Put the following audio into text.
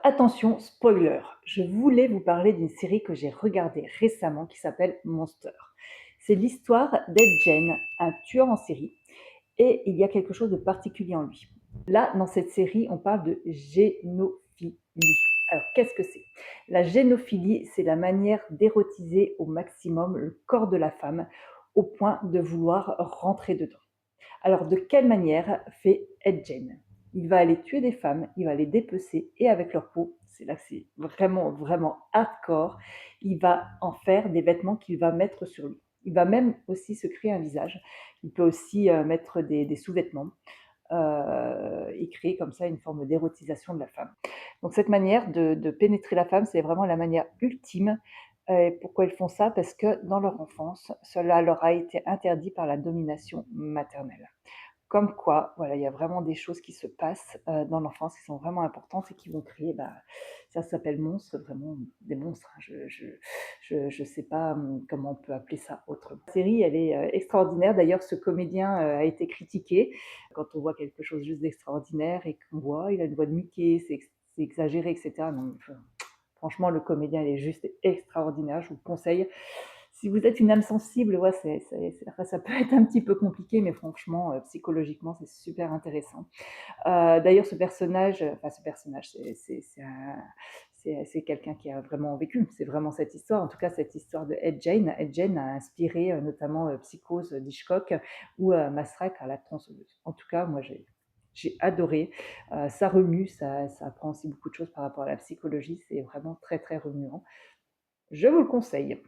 Attention, spoiler, je voulais vous parler d'une série que j'ai regardée récemment qui s'appelle Monster. C'est l'histoire d'Ed Gein, un tueur en série, et il y a quelque chose de particulier en lui. Là, dans cette série, on parle de génophilie. Alors, qu'est-ce que c'est? La génophilie, c'est la manière d'érotiser au maximum le corps de la femme au point de vouloir rentrer dedans. Alors, de quelle manière fait Ed Gein? Il va aller tuer des femmes, il va les dépecer et avec leur peau, c'est là que c'est vraiment, vraiment hardcore, il va en faire des vêtements qu'il va mettre sur lui. Il va même aussi se créer un visage. Il peut aussi mettre des sous-vêtements et créer comme ça une forme d'érotisation de la femme. Donc cette manière de pénétrer la femme, c'est vraiment la manière ultime. Pourquoi ils font ça? Parce que dans leur enfance, cela leur a été interdit par la domination maternelle. Comme quoi, voilà, il y a vraiment des choses qui se passent, dans l'enfance qui sont vraiment importantes et qui vont créer, ça s'appelle monstres, vraiment des monstres, hein. Je sais pas, comment on peut appeler ça autrement. La série, elle est, extraordinaire. D'ailleurs, ce comédien, a été critiqué. Quand on voit quelque chose juste d'extraordinaire et qu'on voit, il a une voix de Mickey, c'est exagéré et cetera. Non, enfin, franchement, le comédien, il est juste extraordinaire. Je vous le conseille. Si vous êtes une âme sensible, ouais, après, ça peut être un petit peu compliqué, mais franchement, psychologiquement, c'est super intéressant. D'ailleurs, ce personnage, c'est quelqu'un qui a vraiment vécu. C'est vraiment cette histoire. En tout cas, cette histoire de Ed Gein. Ed Gein a inspiré notamment Psychose d'Hitchcock ou Massacre à la tronçonneuse. En tout cas, moi, j'ai adoré. Ça remue, ça apprend aussi beaucoup de choses par rapport à la psychologie. C'est vraiment très, très remuant. Je vous le conseille.